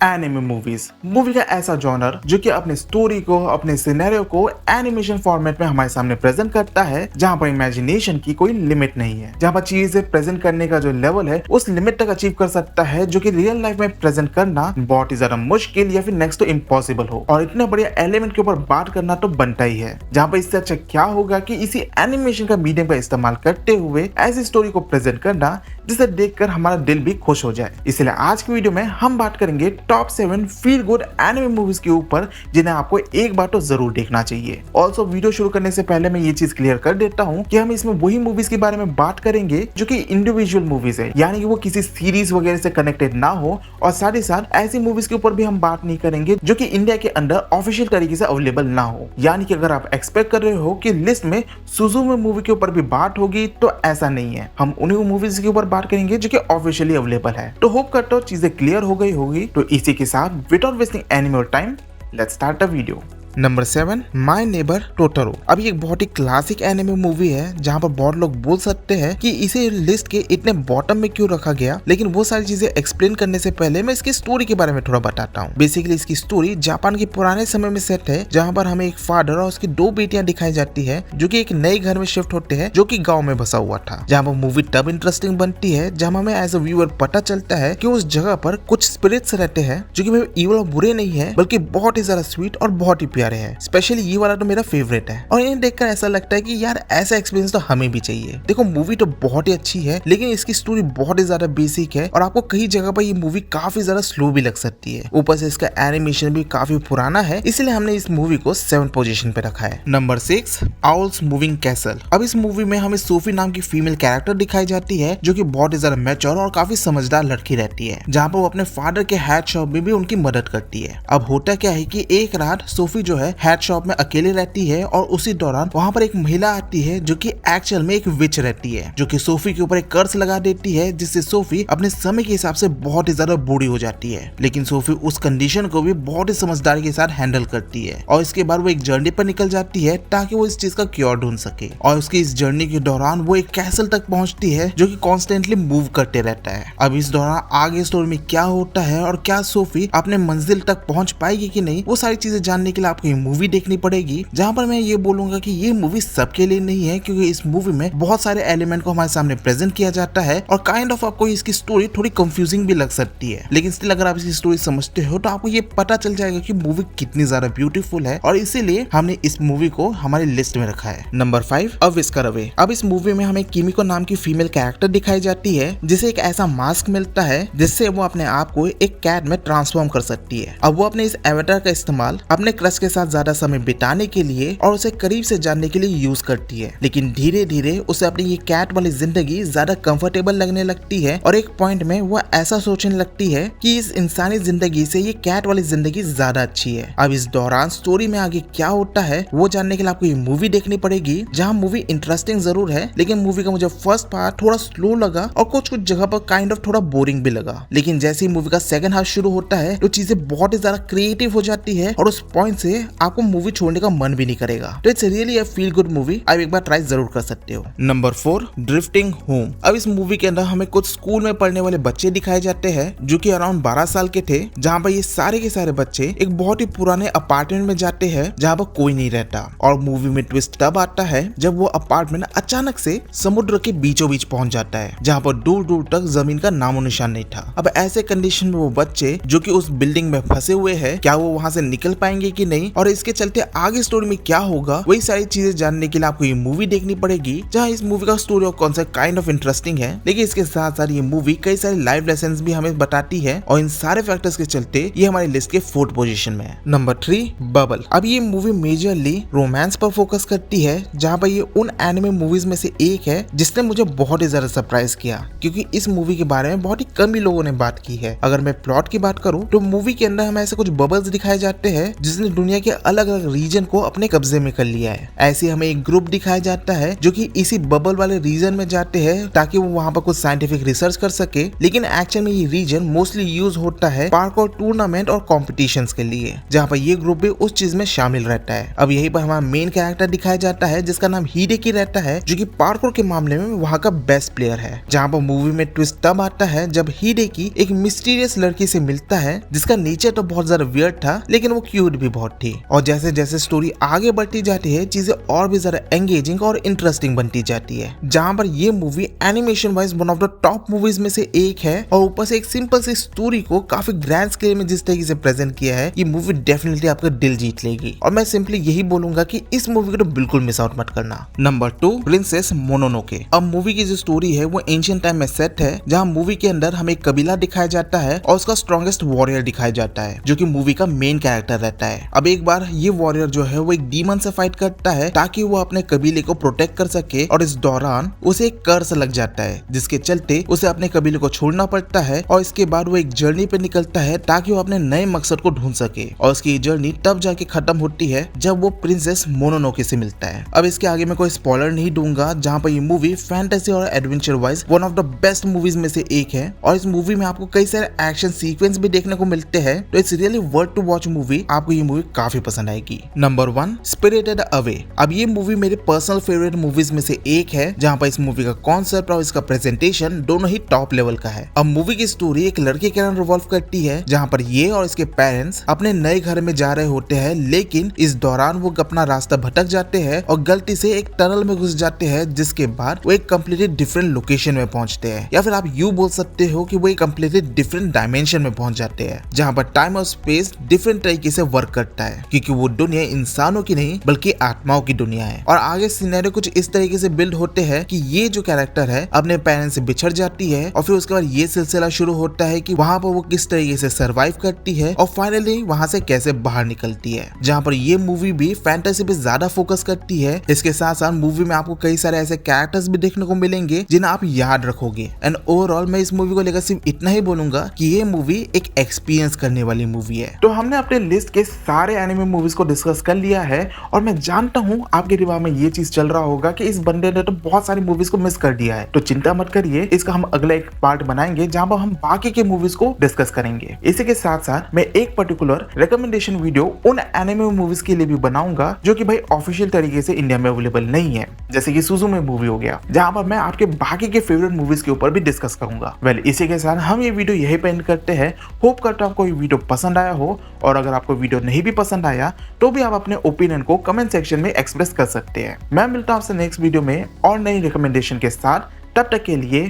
Anime movie का ऐसा genre जो कि अपने स्टोरी को अपने सिनेरियो को एनिमेशन फॉर्मेट में हमारे सामने प्रेजेंट करता है, जहां पर इमेजिनेशन की कोई लिमिट नहीं है, जहां पर चीजें प्रेजेंट करने का जो लेवल है उस लिमिट तक अचीव कर सकता है जो कि रियल लाइफ में प्रेजेंट करना बहुत ही ज्यादा मुश्किल या फिर नेक्स्ट टू इम्पॉसिबल हो। और इतने बढ़िया एलिमेंट के ऊपर बात करना तो बनता ही है, जहां पर इससे अच्छा क्या होगा कि इसी एनिमेशन का मीडियम का इस्तेमाल करते हुए ऐसी स्टोरी को प्रेजेंट करना जिसे देखकर हमारा दिल भी खुश हो जाए। इसलिए आज की वीडियो में हम बात करेंगे top 7 feel good anime movies के ऊपर जिन्हें आपको एक बार तो जरूर देखना चाहिए। ऑल्सो वीडियो शुरू करने से पहले मैं ये चीज क्लियर कर देता हूँ कि हम इसमें वही मूवीज के बारे में बात करेंगे जो कि इंडिविजुअल मूवीज है, यानी कि वो किसी सीरीज वगैरह से कनेक्टेड ना हो, और साथ ही साथ ऐसी मूवीज के ऊपर भी हम बात नहीं करेंगे जो कि इंडिया के अंदर ऑफिशियल तरीके से अवेलेबल ना हो। यानी कि अगर आप एक्सपेक्ट कर रहे हो कि लिस्ट में सुजुमे मूवी के ऊपर भी बात होगी, तो ऐसा नहीं है। हम उन्हीं मूवीज के ऊपर बात करेंगे जो कि ऑफिशियली अवेलेबल है। तो होप करता हूँ चीजें क्लियर हो गई होगी। तो इसी के साथ without wasting any more time, let's start the video. Number 7, my neighbour Totoro. अब ये एक बहुत ही क्लासिक एनिमे मूवी है जहाँ पर बहुत लोग बोल सकते हैं कि इसे लिस्ट के इतने बॉटम में क्यों रखा गया, लेकिन वो सारी चीजें एक्सप्लेन करने से पहले मैं इसकी स्टोरी के बारे में थोड़ा बताता हूँ। बेसिकली इसकी स्टोरी जापान के पुराने समय में सेट है, जहाँ पर हमें एक फादर और उसकी 2 बेटियां दिखाई जाती है जो कि एक नए घर में शिफ्ट होते हैं जो कि गाँव में बसा हुआ था। जहाँ पर मूवी तब इंटरेस्टिंग बनती है जहाँ हमें एज अ व्यूअर पता चलता है कि उस जगह पर कुछ स्पिरिट्स रहते हैं जो कि इवल और बुरे नहीं है, बल्कि बहुत ही ज्यादा स्वीट और बहुत ही प्यारे हैं। स्पेशली ये वाला तो मेरा फेवरेट है, और इन्हें देखकर ऐसा लगता है कि यार ऐसा एक्सपीरियंस तो हमें भी चाहिए। देखो मूवी तो बहुत ही अच्छी है, लेकिन इसकी स्टोरी बहुत ही ज्यादा बेसिक है और आपको कई जगह पर ये मूवी काफी ज्यादा स्लो भी लग सकती है। ऊपर से इसका एनिमेशन भी काफी पुराना है, इसलिए हमने इस मूवी को 7th पोजीशन पे रखा है। Number 6, owls moving castle. अब इस मूवी में हमें सोफी नाम की फीमेल कैरेक्टर दिखाई जाती है जो कि बहुत ही ज्यादा मैच्योर और काफी समझदार लड़की रहती है, जहाँ पर वो अपने फादर के हैट शॉप में भी उनकी मदद करती है। अब होता क्या है कि एक रात सोफी जो है हैट शॉप में अकेले रहती है और उसी दौरान वहाँ पर एक महिला आती है जो कि एक्चुअल में एक विच रहती है, जो कि सोफी के ऊपर एक कर्स लगा देती है, जिससे सोफी अपने समय के हिसाब से बहुत ही ज्यादा बूढ़ी हो जाती है। लेकिन सोफी उस कंडीशन को भी बहुत ही समझदारी के साथ हैंडल करती है और इसके बाद वो एक जर्नी पर निकल जाती है ताकि वो इस चीज का क्योर ढूंढ सके। और उसकी इस जर्नी के दौरान वो एक कैसल तक पहुंचती है जो कि कॉन्स्टेंटली मूव करते रहता है। अब इस दौरान आगे स्टोरी में क्या होता है और क्या सोफी अपने मंजिल तक पहुंच पाएगी कि नहीं, वो सारी चीजें जानने के लिए आपको ये मूवी देखनी पड़ेगी। जहां पर मैं ये बोलूंगा कि ये मूवी सबके लिए नहीं है, क्योंकि इस मूवी में बहुत सारे एलिमेंट को हमारे सामने प्रेजेंट किया जाता है और काइंड ऑफ आपको इसकी स्टोरी थोड़ी कंफ्यूजिंग भी लग सकती है, लेकिन स्टिल अगर आप इसकी स्टोरी समझते हो तो आपको ये पता चल जाएगा कि मूवी कितनी ज्यादा ब्यूटीफुल है, और इसीलिए हमने इस मूवी को हमारी लिस्ट में रखा है। नंबर 5, अ व्हिस्कर अवे। अब इस मूवी में हमें किमिको नाम की फीमेल कैरेक्टर दिखाई जाती है, जिसे एक ऐसा मास्क मिलता है जिससे वो अपने आप को एक कैट में ट्रांसफॉर्म कर सकती है। अब वो अपने इस एवेटार का इस्तेमाल अपने क्रश के साथ ज्यादा समय बिताने के लिए और उसे करीब से जानने के लिए यूज करती है, लेकिन धीरे धीरे उसे अपनी ये कैट वाली जिंदगी ज्यादा कंफर्टेबल लगने लगती है और एक पॉइंट में वो ऐसा सोचने लगती है कि इस इंसानी जिंदगी से ये कैट वाली जिंदगी ज्यादा अच्छी है। अब इस दौरान स्टोरी में आगे क्या होता है वो जानने के लिए आपको ये मूवी देखनी पड़ेगी, जहाँ मूवी इंटरेस्टिंग जरूर है, लेकिन मूवी का मुझे फर्स्ट पार्ट थोड़ा स्लो लगा और कुछ जगह पर काइंड ऑफ थोड़ा बोरिंग भी लगा। लेकिन जैसे ही मूवी का सेकंड हाफ शुरू होता है तो चीजें बहुत ही ज्यादा क्रिएटिव हो जाती है और उस पॉइंट से आपको मूवी छोड़ने का मन भी नहीं करेगा। तो it's really a feel good movie, आप एक बार ट्राई जरूर कर सकते हो। Number 4, drifting home. अब इस मूवी के अंदर हमें कुछ स्कूल में पढ़ने वाले बच्चे दिखाए जाते हैं जो कि अराउंड 12 साल के थे, जहाँ पर ये सारे के सारे बच्चे एक बहुत ही पुराने अपार्टमेंट में जाते हैं जहाँ पर कोई नहीं रहता। और मूवी में ट्विस्ट तब आता है जब वो अपार्टमेंट अचानक से समुद्र के बीचों बीच पहुंच जाता है, जहाँ पर दूर दूर तक जमीन का नामो निशान नहीं था। अब ऐसे कंडीशन में वो बच्चे जो कि उस बिल्डिंग में फंसे हुए हैं, क्या वो वहां से निकल पाएंगे कि नहीं, और इसके चलते आगे स्टोरी में क्या होगा, वही सारी चीजें जानने के लिए आपको ये मूवी देखनी पड़ेगी। जहाँ इस मूवी का स्टोरी और कॉन्सेप्ट काइंड ऑफ इंटरेस्टिंग है, लेकिन इसके साथ साथ ये मूवी कई सारे लाइव लेसन्स भी हमें बताती है, और इन सारे फैक्टर्स के चलते ये हमारी लिस्ट के 4th पोजीशन में है। Number 3, bubble. अब ये मूवी मेजरली रोमांस पर फोकस करती है, जहाँ पर ये उन एनिमे मूवीज में से एक है जिसने मुझे बहुत ही ज्यादा सरप्राइज किया, क्योंकि इस मूवी के बारे में बहुत ही कम ही लोगों ने बात की है। अगर मैं प्लॉट की बात करूँ तो मूवी के अंदर हमें ऐसे कुछ बबल्स दिखाए जाते हैं जिसने दुनिया दुनिया के अलग अलग रीजन को अपने कब्जे में कर लिया है। ऐसे हमें एक ग्रुप दिखाया जाता है जो कि इसी बबल वाले रीजन में जाते हैं ताकि वो वहाँ पर कुछ साइंटिफिक रिसर्च कर सके, लेकिन एक्चुअल में ये रीजन मोस्टली यूज होता है पार्कोर टूर्नामेंट और कॉम्पिटिशन्स के लिए, जहाँ पर ये ग्रुप भी उस चीज में शामिल रहता है। अब यहीं पर हमारा मेन कैरेक्टर दिखाया जाता है जिसका नाम हिडेकी रहता है, जो कि पार्कोर के मामले में वहाँ का बेस्ट प्लेयर है। जहाँ पर मूवी में ट्विस्ट तब आता है जब हिडेकी एक मिस्टीरियस लड़की से मिलता है जिसका नेचर तो बहुत ज्यादा वियर्ड था, लेकिन वो क्यूट भी बहुत थी। और जैसे जैसे स्टोरी आगे बढ़ती जाती है चीजें और भी ज्यादा एंगेजिंग और इंटरेस्टिंग बनती जाती है। जहाँ पर ये movie animation wise one of the top movies में से एक है और ऊपर से एक सिंपल सी स्टोरी को काफी ग्रैंड स्केल में जिस तरीके से प्रेजेंट किया है, ये मूवी डेफिनेटली आपका दिल जीत लेगी। और मैं सिंपली यही बोलूंगा कि इस मूवी को तो बिल्कुल मिस आउट मत करना। Number 2, princess Mononoke. अब मूवी की जो स्टोरी है वो एंशिएंट टाइम में सेट है, जहाँ मूवी के अंदर हमें एक कबीला दिखाया जाता है और उसका स्ट्रॉन्गेस्ट वॉरियर दिखाया जाता है जो कि मूवी का मेन कैरेक्टर रहता है। अब एक बार ये वॉरियर जो है वो एक डीमन से फाइट करता है ताकि वो अपने कबीले को प्रोटेक्ट कर सके, और इस दौरान उसे एक कर्स लग जाता है जिसके चलते उसे अपने कबीले को छोड़ना पड़ता है। और इसके बाद वो एक जर्नी पे निकलता है ताकि वो अपने नए मकसद को ढूंढ सके, और उसकी जर्नी तब जाके खत्म होती है जब वो प्रिंसेस मोनोनोके से मिलता है। अब इसके आगे मैं कोई स्पॉइलर नहीं दूंगा, जहाँ पर ये मूवी फैंटेसी और adventure wise one of the best movies में से एक है, और इस मूवी में आपको कई सारे एक्शन सीक्वेंस भी देखने को मिलते हैं, तो it's really worth to watch movie. आपको ये मूवी काफी पसंद आएगी। Number 1, spirited away. अब ये मूवी मेरे पर्सनल फेवरेट मूवीज में से एक है, जहाँ पर इस मूवी का कॉन्सेप्ट और इसका प्रेजेंटेशन दोनों ही टॉप लेवल का है। अब मूवी की स्टोरी एक लड़के के अंदर रिवॉल्व करती है, जहाँ पर ये और इसके पेरेंट्स अपने नए घर में जा रहे होते हैं, लेकिन इस दौरान वो अपना रास्ता भटक जाते हैं और गलती से एक टनल में घुस जाते हैं, जिसके बाद वो एक कम्प्लीटली डिफरेंट लोकेशन में पहुंचते हैं, या फिर आप यूं बोल सकते हो कि वो एक कम्प्लीटली डिफरेंट डायमेंशन में पहुंच जाते हैं, जहाँ पर टाइम और स्पेस डिफरेंट तरीके से वर्क करता है, क्योंकि वो दुनिया इंसानों की नहीं बल्कि आत्माओं की दुनिया है। और आगे सिनेरियो कुछ इस तरीके से बिल्ड होते हैं कि ये जो कैरेक्टर है अपने पेरेंट्स से बिछड़ जाती है, और फिर उसके बाद ये सिलसिला शुरू होता है कि वहाँ पर वो किस तरीके से सरवाइव करती है और फाइनली वहाँ से कैसे बाहर निकलती है। जहाँ पर ये मूवी भी फैंटेसी पे ज्यादा फोकस करती है। इसके साथ साथ मूवी में आपको कई सारे ऐसे कैरेक्टर्स भी देखने को मिलेंगे जिन्हें आप याद रखोगे। एंड ओवरऑल मैं इस मूवी को लेकर सिर्फ इतना ही बोलूंगा कि ये मूवी एक एक्सपीरियंस करने वाली मूवी है। तो हमने अपने लिस्ट के सारे एनिमे मूवीज को डिस्कस कर लिया है, और मैं जानता हूँ आपके दिमाग में ये चीज चल रहा होगा कि इस बंदे ने तो बहुत सारी मूवीज को मिस कर दिया है। तो चिंता मत करिए, इसका हम अगला एक पार्ट बनाएंगे जहां पर हम बाकी के मूवीज को डिस्कस करेंगे। इसी के साथ साथ मैं एक पर्टिकुलर रिकमेंडेशन वीडियो उन एनिमे मूवीज के लिए भी बनाऊंगा जो कि भाई ऑफिशियल तरीके से इंडिया में अवेलेबल नहीं है, जैसे कि सुजुमे मूवी हो गया, जहां पर मैं आपके बाकी के फेवरेट मूवीज के ऊपर भी डिस्कस करूंगा। वेल, इसी के साथ हम ये वीडियो यही पे एंड करते हैं। होप करता हूं आपको ये वीडियो पसंद आया हो, और अगर आपको वीडियो नहीं भी पसंद आया तो भी आप अपने ओपिनियन को कमेंट सेक्शन में एक्सप्रेस कर सकते हैं। मैं मिलता हूं आपसे नेक्स्ट वीडियो में और नई रिकमेंडेशन के साथ। तब तक के लिए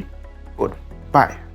गुड बाय।